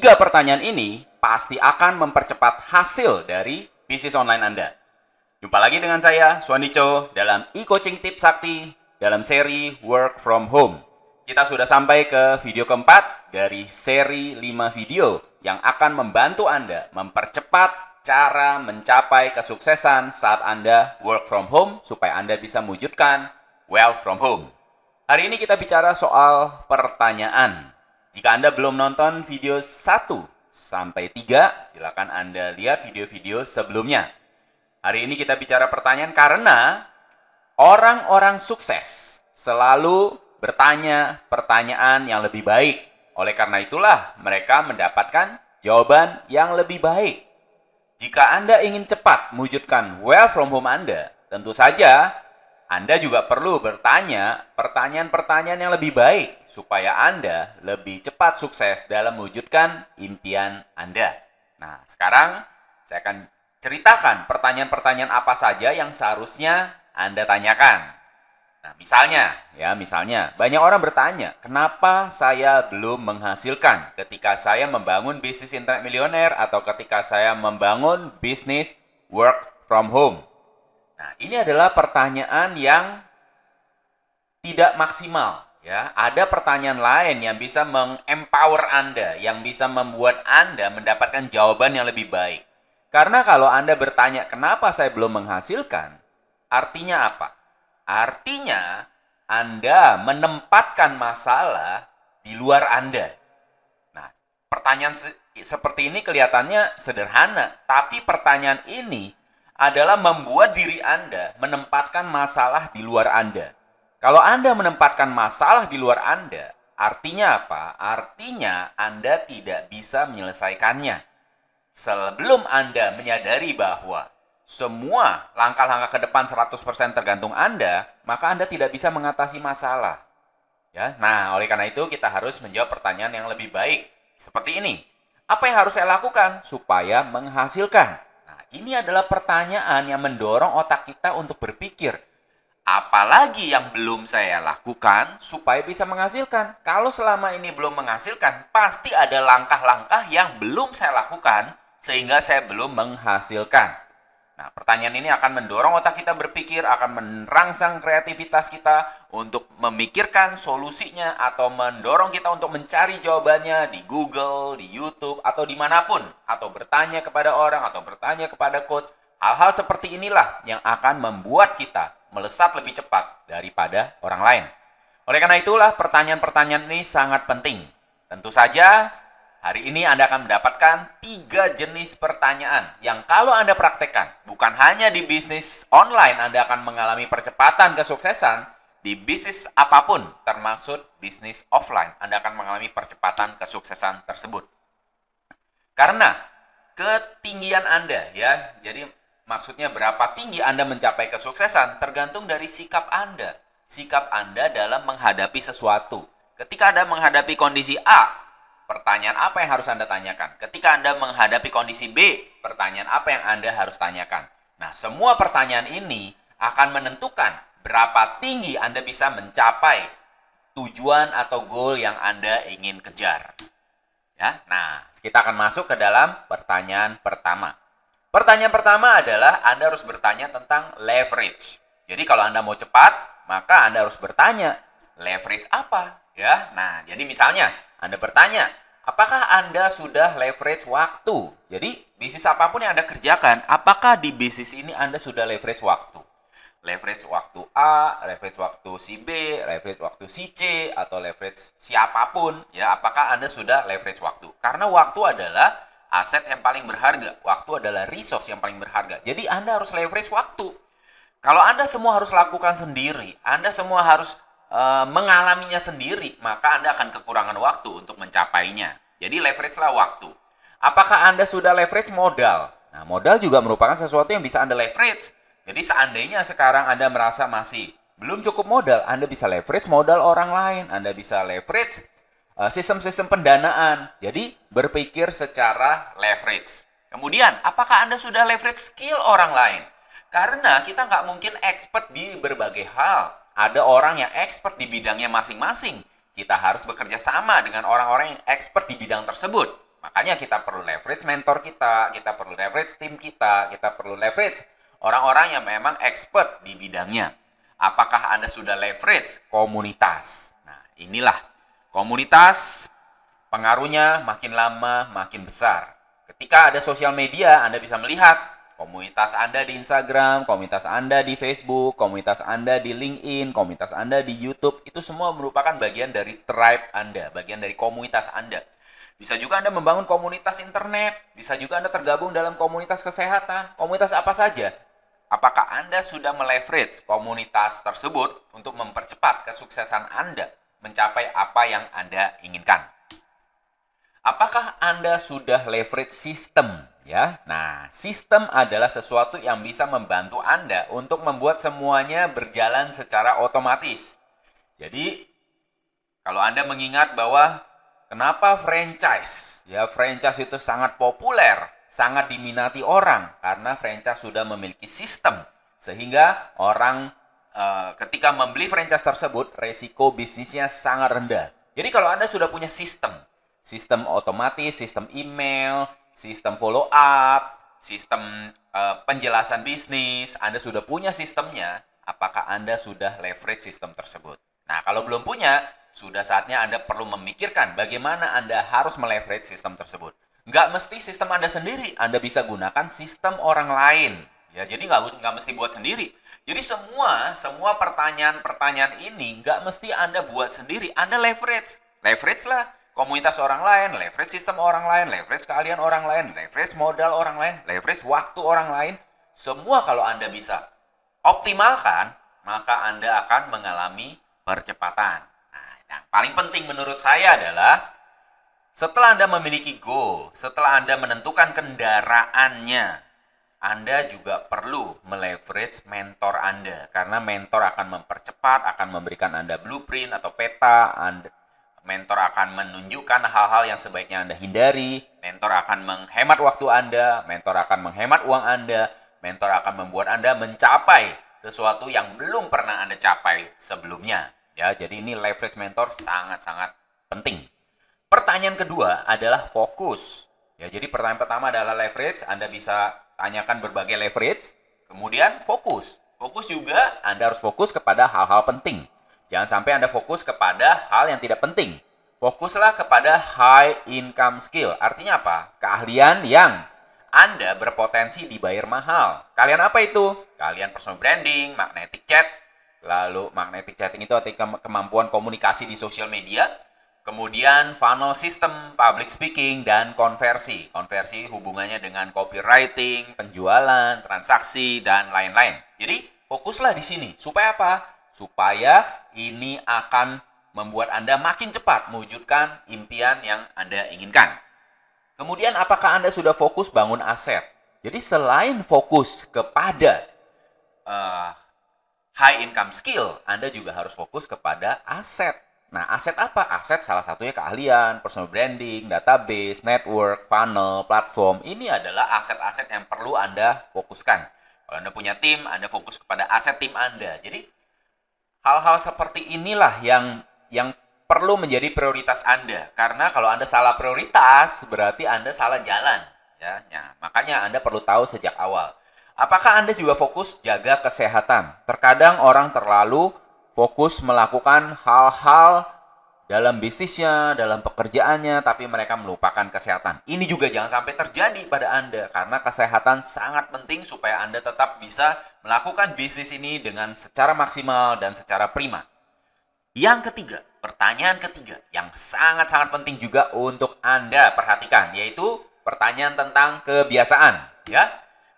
Tiga pertanyaan ini pasti akan mempercepat hasil dari bisnis online Anda. Jumpa lagi dengan saya, Suandico, dalam e-coaching tips sakti dalam seri Work From Home. Kita sudah sampai ke video keempat dari seri 5 video yang akan membantu Anda mempercepat cara mencapai kesuksesan saat Anda work from home supaya Anda bisa mewujudkan wealth from home. Hari ini kita bicara soal pertanyaan. Jika Anda belum nonton video 1 sampai 3, silakan Anda lihat video-video sebelumnya. Hari ini kita bicara pertanyaan karena orang-orang sukses selalu bertanya pertanyaan yang lebih baik. Oleh karena itulah mereka mendapatkan jawaban yang lebih baik. Jika Anda ingin cepat mewujudkan wealth from home Anda, tentu saja Anda juga perlu bertanya pertanyaan-pertanyaan yang lebih baik supaya Anda lebih cepat sukses dalam mewujudkan impian Anda. Nah, sekarang saya akan ceritakan pertanyaan-pertanyaan apa saja yang seharusnya Anda tanyakan. Nah, misalnya banyak orang bertanya, kenapa saya belum menghasilkan ketika saya membangun bisnis internet milioner atau ketika saya membangun bisnis work from home? Nah, ini adalah pertanyaan yang tidak maksimal. Ya, ada pertanyaan lain yang bisa mengempower Anda, yang bisa membuat Anda mendapatkan jawaban yang lebih baik. Karena kalau Anda bertanya, kenapa saya belum menghasilkan? Artinya apa? Artinya, Anda menempatkan masalah di luar Anda. Nah, pertanyaan seperti ini kelihatannya sederhana, tapi pertanyaan ini adalah membuat diri Anda menempatkan masalah di luar Anda. Kalau Anda menempatkan masalah di luar Anda, artinya apa? Artinya Anda tidak bisa menyelesaikannya. Sebelum Anda menyadari bahwa semua langkah-langkah ke depan 100% tergantung Anda, maka Anda tidak bisa mengatasi masalah. Ya, nah, oleh karena itu kita harus menjawab pertanyaan yang lebih baik. Seperti ini, apa yang harus saya lakukan supaya menghasilkan? Ini adalah pertanyaan yang mendorong otak kita untuk berpikir, apalagi yang belum saya lakukan supaya bisa menghasilkan. Kalau selama ini belum menghasilkan, pasti ada langkah-langkah yang belum saya lakukan sehingga saya belum menghasilkan. Nah, pertanyaan ini akan mendorong otak kita berpikir, akan merangsang kreativitas kita untuk memikirkan solusinya atau mendorong kita untuk mencari jawabannya di Google, di YouTube, atau dimanapun. Atau bertanya kepada orang, atau bertanya kepada coach. Hal-hal seperti inilah yang akan membuat kita melesat lebih cepat daripada orang lain. Oleh karena itulah pertanyaan-pertanyaan ini sangat penting. Tentu saja hari ini Anda akan mendapatkan 3 jenis pertanyaan yang kalau Anda praktekkan, bukan hanya di bisnis online Anda akan mengalami percepatan kesuksesan, di bisnis apapun, termasuk bisnis offline, Anda akan mengalami percepatan kesuksesan tersebut. Karena ketinggian Anda, ya, jadi maksudnya berapa tinggi Anda mencapai kesuksesan tergantung dari sikap Anda. Sikap Anda dalam menghadapi sesuatu. Ketika Anda menghadapi kondisi A, pertanyaan apa yang harus Anda tanyakan? Ketika Anda menghadapi kondisi B, pertanyaan apa yang Anda harus tanyakan? Nah, semua pertanyaan ini akan menentukan berapa tinggi Anda bisa mencapai tujuan atau goal yang Anda ingin kejar. Ya, nah, kita akan masuk ke dalam pertanyaan pertama. Pertanyaan pertama adalah Anda harus bertanya tentang leverage. Jadi kalau Anda mau cepat, maka Anda harus bertanya, leverage apa? Ya, nah, jadi misalnya Anda bertanya, apakah Anda sudah leverage waktu? Jadi, bisnis apapun yang Anda kerjakan, apakah di bisnis ini Anda sudah leverage waktu? Leverage waktu A, leverage waktu si B, leverage waktu si C, atau leverage siapapun, ya, apakah Anda sudah leverage waktu? Karena waktu adalah aset yang paling berharga. Waktu adalah resource yang paling berharga. Jadi, Anda harus leverage waktu. Kalau Anda semua harus lakukan sendiri, Anda semua harus mengalaminya sendiri, maka Anda akan kekurangan waktu untuk mencapainya. Jadi leverage-lah waktu. Apakah Anda sudah leverage modal? Nah, modal juga merupakan sesuatu yang bisa Anda leverage. Jadi seandainya sekarang Anda merasa masih belum cukup modal, Anda bisa leverage modal orang lain. Anda bisa leverage sistem-sistem pendanaan. Jadi berpikir secara leverage. Kemudian, apakah Anda sudah leverage skill orang lain? Karena kita nggak mungkin expert di berbagai hal. Ada orang yang expert di bidangnya masing-masing. Kita harus bekerja sama dengan orang-orang yang expert di bidang tersebut. Makanya kita perlu leverage mentor kita perlu leverage tim kita perlu leverage orang-orang yang memang expert di bidangnya. Apakah Anda sudah leverage komunitas? Nah, inilah komunitas pengaruhnya makin lama makin besar. Ketika ada sosial media, Anda bisa melihat komunitas Anda di Instagram, komunitas Anda di Facebook, komunitas Anda di LinkedIn, komunitas Anda di YouTube, itu semua merupakan bagian dari tribe Anda, bagian dari komunitas Anda. Bisa juga Anda membangun komunitas internet, bisa juga Anda tergabung dalam komunitas kesehatan, komunitas apa saja. Apakah Anda sudah meleverage komunitas tersebut untuk mempercepat kesuksesan Anda mencapai apa yang Anda inginkan? Apakah Anda sudah leverage sistem? Ya, nah, sistem adalah sesuatu yang bisa membantu Anda untuk membuat semuanya berjalan secara otomatis. Jadi, kalau Anda mengingat bahwa kenapa franchise? Ya, franchise itu sangat populer, sangat diminati orang karena franchise sudah memiliki sistem sehingga orang ketika membeli franchise tersebut resiko bisnisnya sangat rendah. Jadi kalau Anda sudah punya sistem otomatis, sistem email, sistem follow up, sistem penjelasan bisnis, Anda sudah punya sistemnya, apakah Anda sudah leverage sistem tersebut? Nah, kalau belum punya, sudah saatnya Anda perlu memikirkan bagaimana Anda harus meleverage sistem tersebut. Nggak mesti sistem Anda sendiri, Anda bisa gunakan sistem orang lain. Ya, jadi nggak mesti buat sendiri. Jadi semua pertanyaan-pertanyaan ini nggak mesti Anda buat sendiri, Anda leverage. Leverage lah komunitas orang lain, leverage sistem orang lain, leverage keahlian orang lain, leverage modal orang lain, leverage waktu orang lain. Semua kalau Anda bisa optimalkan, maka Anda akan mengalami percepatan. Nah, yang paling penting menurut saya adalah setelah Anda memiliki goal, setelah Anda menentukan kendaraannya, Anda juga perlu meleverage mentor Anda. Karena mentor akan mempercepat, akan memberikan Anda blueprint atau peta. Mentor akan menunjukkan hal-hal yang sebaiknya Anda hindari. Mentor akan menghemat waktu Anda. Mentor akan menghemat uang Anda. Mentor akan membuat Anda mencapai sesuatu yang belum pernah Anda capai sebelumnya. Ya, jadi ini leverage mentor sangat-sangat penting. Pertanyaan kedua adalah fokus. Ya, jadi pertanyaan pertama adalah leverage. Anda bisa tanyakan berbagai leverage. Kemudian fokus. Fokus juga Anda harus fokus kepada hal-hal penting. Jangan sampai Anda fokus kepada hal yang tidak penting. Fokuslah kepada high income skill. Artinya apa? Keahlian yang Anda berpotensi dibayar mahal. Kalian apa itu? Kalian personal branding, magnetic chat. Lalu magnetic chatting itu artinya kemampuan komunikasi di sosial media. Kemudian funnel system, public speaking, dan konversi. Konversi hubungannya dengan copywriting, penjualan, transaksi, dan lain-lain. Jadi fokuslah di sini. Supaya apa? Supaya ini akan membuat Anda makin cepat mewujudkan impian yang Anda inginkan. Kemudian apakah Anda sudah fokus bangun aset? Jadi selain fokus kepada high income skill, Anda juga harus fokus kepada aset. Nah, aset apa? Aset salah satunya keahlian, personal branding, database, network, funnel, platform. Ini adalah aset-aset yang perlu Anda fokuskan. Kalau Anda punya tim, Anda fokus kepada aset tim Anda. Jadi, hal-hal seperti inilah yang perlu menjadi prioritas Anda. Karena kalau Anda salah prioritas, berarti Anda salah jalan. Ya, makanya Anda perlu tahu sejak awal. Apakah Anda juga fokus jaga kesehatan? Terkadang orang terlalu fokus melakukan hal-hal dalam bisnisnya, dalam pekerjaannya, tapi mereka melupakan kesehatan. Ini juga jangan sampai terjadi pada Anda, karena kesehatan sangat penting supaya Anda tetap bisa melakukan bisnis ini dengan secara maksimal dan secara prima. Yang ketiga, pertanyaan ketiga yang sangat-sangat penting juga untuk Anda perhatikan, yaitu pertanyaan tentang kebiasaan. Ya,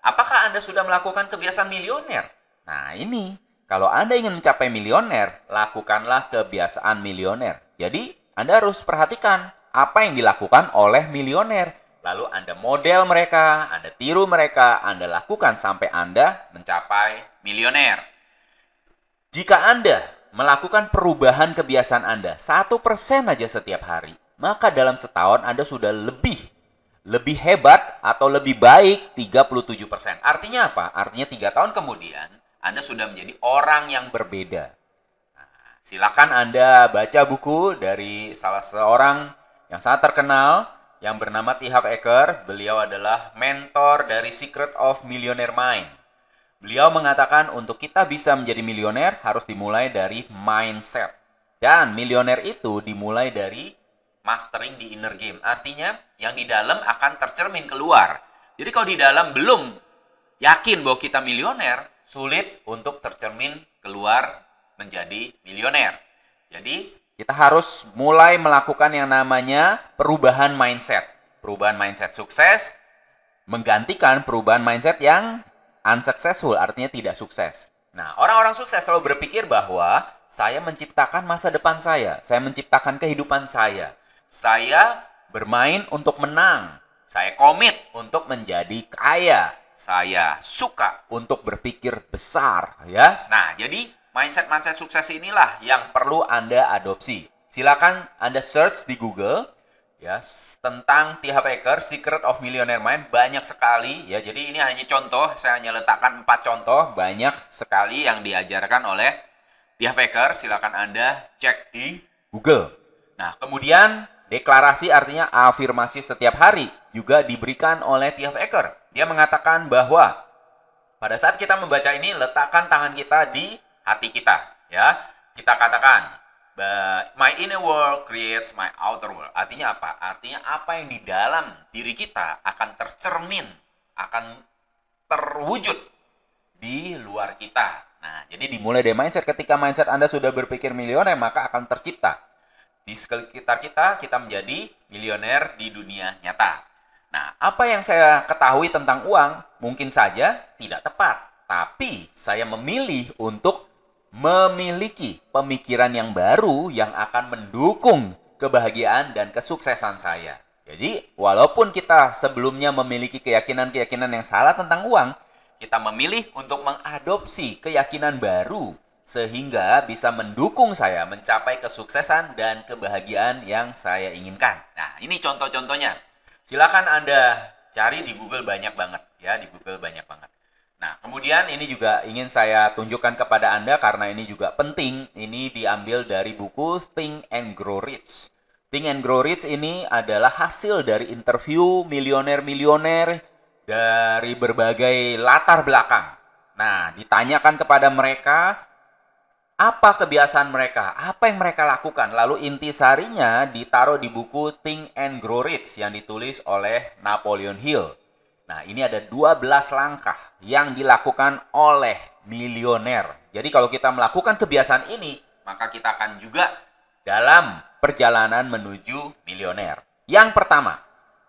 apakah Anda sudah melakukan kebiasaan milioner? Nah, ini. Kalau Anda ingin mencapai milioner, lakukanlah kebiasaan milioner. Jadi, Anda harus perhatikan apa yang dilakukan oleh milioner. Lalu Anda model mereka, Anda tiru mereka, Anda lakukan sampai Anda mencapai milioner. Jika Anda melakukan perubahan kebiasaan Anda 1% aja setiap hari, maka dalam setahun Anda sudah lebih hebat atau lebih baik 37%. Artinya apa? Artinya 3 tahun kemudian Anda sudah menjadi orang yang berbeda. Nah, silakan Anda baca buku dari salah seorang yang sangat terkenal, yang bernama T. Harv Eker. Beliau adalah mentor dari Secret of Millionaire Mind. Beliau mengatakan untuk kita bisa menjadi milioner harus dimulai dari mindset. Dan milioner itu dimulai dari mastering di inner game. Artinya yang di dalam akan tercermin keluar. Jadi kalau di dalam belum yakin bahwa kita milioner, sulit untuk tercermin keluar menjadi milioner. Jadi kita harus mulai melakukan yang namanya perubahan mindset. Perubahan mindset sukses menggantikan perubahan mindset yang unsuccessful, artinya tidak sukses. Nah, orang-orang sukses selalu berpikir bahwa saya menciptakan masa depan saya menciptakan kehidupan saya bermain untuk menang, saya komit untuk menjadi kaya, saya suka untuk berpikir besar, ya. Nah, jadi mindset sukses inilah yang perlu Anda adopsi. Silakan Anda search di Google ya tentang T. Harv Eker, Secret of Millionaire Mind, banyak sekali ya. Jadi ini hanya contoh, saya hanya letakkan 4 contoh, banyak sekali yang diajarkan oleh T. Harv Eker. Silakan Anda cek di Google. Nah, kemudian deklarasi artinya afirmasi setiap hari juga diberikan oleh T. Harv Eker. Dia mengatakan bahwa pada saat kita membaca ini, letakkan tangan kita di hati kita, ya. Kita katakan, my inner world creates my outer world. Artinya apa? Artinya apa yang di dalam diri kita akan tercermin, akan terwujud di luar kita. Nah, jadi dimulai dari mindset. Ketika mindset Anda sudah berpikir milioner, maka akan tercipta di sekitar kita menjadi milioner di dunia nyata. Nah, apa yang saya ketahui tentang uang mungkin saja tidak tepat, tapi saya memilih untuk memiliki pemikiran yang baru yang akan mendukung kebahagiaan dan kesuksesan saya. Jadi, walaupun kita sebelumnya memiliki keyakinan-keyakinan yang salah tentang uang, kita memilih untuk mengadopsi keyakinan baru sehingga bisa mendukung saya mencapai kesuksesan dan kebahagiaan yang saya inginkan. Nah, ini contoh-contohnya. Silakan Anda cari di Google, banyak banget ya, di Google banyak banget. Nah, kemudian ini juga ingin saya tunjukkan kepada Anda karena ini juga penting. Ini diambil dari buku Think and Grow Rich. Think and Grow Rich ini adalah hasil dari interview milioner-milioner dari berbagai latar belakang. Nah, ditanyakan kepada mereka apa kebiasaan mereka, apa yang mereka lakukan. Lalu intisarinya ditaruh di buku Think and Grow Rich yang ditulis oleh Napoleon Hill. Nah, ini ada 12 langkah yang dilakukan oleh milioner. Jadi kalau kita melakukan kebiasaan ini, maka kita akan juga dalam perjalanan menuju milioner. Yang pertama,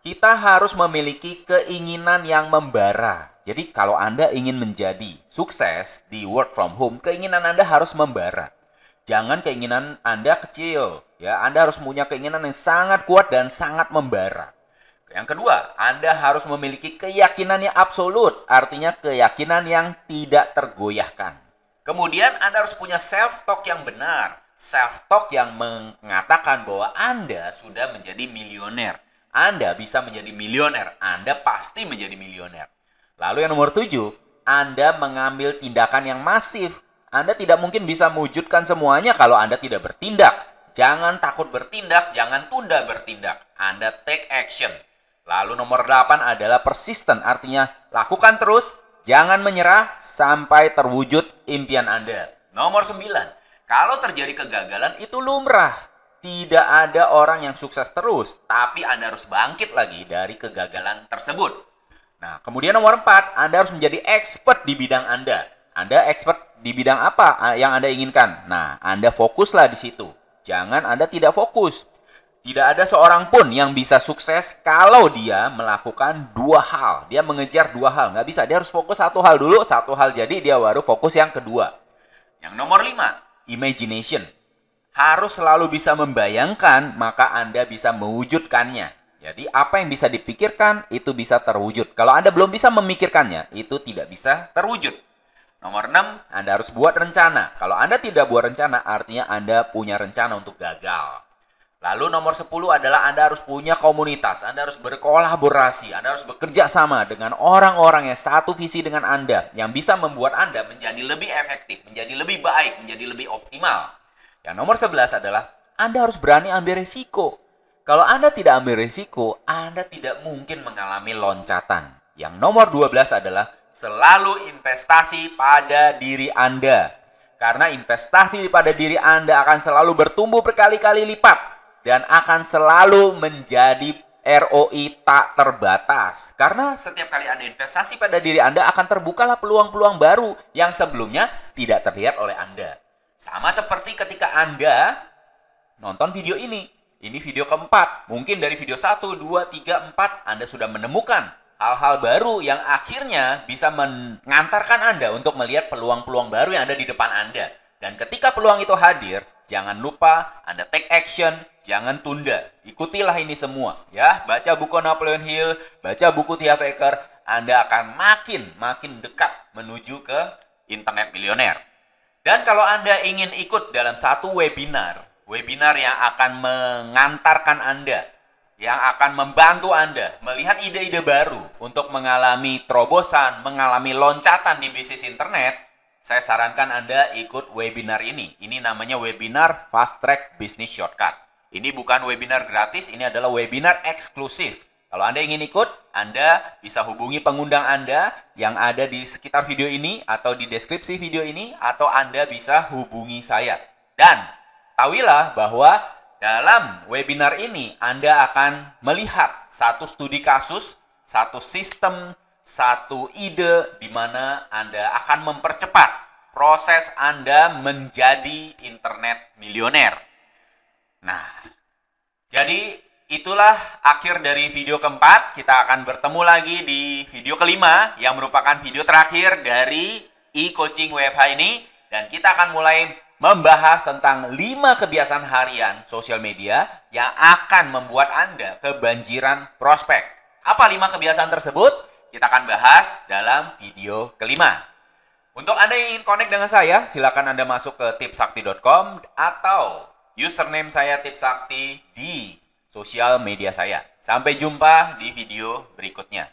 kita harus memiliki keinginan yang membara. Jadi kalau Anda ingin menjadi sukses di work from home, keinginan Anda harus membara. Jangan keinginan Anda kecil, ya. Anda harus punya keinginan yang sangat kuat dan sangat membara. Yang kedua, Anda harus memiliki keyakinan yang absolut, artinya keyakinan yang tidak tergoyahkan. Kemudian Anda harus punya self-talk yang benar, self-talk yang mengatakan bahwa Anda sudah menjadi milioner. Anda bisa menjadi milioner, Anda pasti menjadi milioner. Lalu yang nomor 7, Anda mengambil tindakan yang masif. Anda tidak mungkin bisa mewujudkan semuanya kalau Anda tidak bertindak. Jangan takut bertindak, jangan tunda bertindak. Anda take action. Lalu nomor 8 adalah persisten, artinya lakukan terus, jangan menyerah sampai terwujud impian Anda. Nomor 9, kalau terjadi kegagalan itu lumrah. Tidak ada orang yang sukses terus, tapi Anda harus bangkit lagi dari kegagalan tersebut. Nah, kemudian nomor 4, Anda harus menjadi expert di bidang Anda. Anda expert di bidang apa yang Anda inginkan? Nah, Anda fokuslah di situ. Jangan Anda tidak fokus. Tidak ada seorang pun yang bisa sukses kalau dia melakukan 2 hal. Dia mengejar 2 hal. Nggak bisa. Dia harus fokus 1 hal dulu. 1 hal jadi, dia baru fokus yang kedua. Yang nomor 5, imagination. Harus selalu bisa membayangkan, maka Anda bisa mewujudkannya. Jadi apa yang bisa dipikirkan, itu bisa terwujud. Kalau Anda belum bisa memikirkannya, itu tidak bisa terwujud. Nomor 6, Anda harus buat rencana. Kalau Anda tidak buat rencana, artinya Anda punya rencana untuk gagal. Lalu nomor 10 adalah Anda harus punya komunitas, Anda harus berkolaborasi, Anda harus bekerja sama dengan orang-orang yang satu visi dengan Anda, yang bisa membuat Anda menjadi lebih efektif, menjadi lebih baik, menjadi lebih optimal. Yang nomor 11 adalah Anda harus berani ambil resiko. Kalau Anda tidak ambil risiko, Anda tidak mungkin mengalami loncatan. Yang nomor 12 adalah selalu investasi pada diri Anda. Karena investasi pada diri Anda akan selalu bertumbuh berkali-kali lipat dan akan selalu menjadi ROI tak terbatas. Karena setiap kali Anda investasi pada diri Anda akan terbukalah peluang-peluang baru yang sebelumnya tidak terlihat oleh Anda. Sama seperti ketika Anda nonton video ini. Ini video keempat. Mungkin dari video 1, 2, 3, 4 Anda sudah menemukan hal-hal baru yang akhirnya bisa mengantarkan Anda untuk melihat peluang-peluang baru yang ada di depan Anda. Dan ketika peluang itu hadir, jangan lupa Anda take action, jangan tunda. Ikutilah ini semua, ya. Baca buku Napoleon Hill, baca buku T. Harv Eker, Anda akan makin dekat menuju ke internet milioner. Dan kalau Anda ingin ikut dalam satu webinar yang akan mengantarkan Anda, yang akan membantu Anda melihat ide-ide baru untuk mengalami terobosan, mengalami loncatan di bisnis internet, saya sarankan Anda ikut webinar ini. Ini namanya webinar Fast Track Business Shortcut. Ini bukan webinar gratis, ini adalah webinar eksklusif. Kalau Anda ingin ikut, Anda bisa hubungi pengundang Anda yang ada di sekitar video ini atau di deskripsi video ini, atau Anda bisa hubungi saya. Dan tahuilah bahwa dalam webinar ini Anda akan melihat satu studi kasus, satu sistem, satu ide di mana Anda akan mempercepat proses Anda menjadi internet milioner. Nah, jadi itulah akhir dari video keempat. Kita akan bertemu lagi di video kelima yang merupakan video terakhir dari e-coaching WFH ini. Dan kita akan mulai membahas tentang 5 kebiasaan harian sosial media yang akan membuat Anda kebanjiran prospek. Apa 5 kebiasaan tersebut? Kita akan bahas dalam video kelima. Untuk Anda yang ingin connect dengan saya, silakan Anda masuk ke tipsakti.com atau username saya tipsakti di sosial media saya. Sampai jumpa di video berikutnya.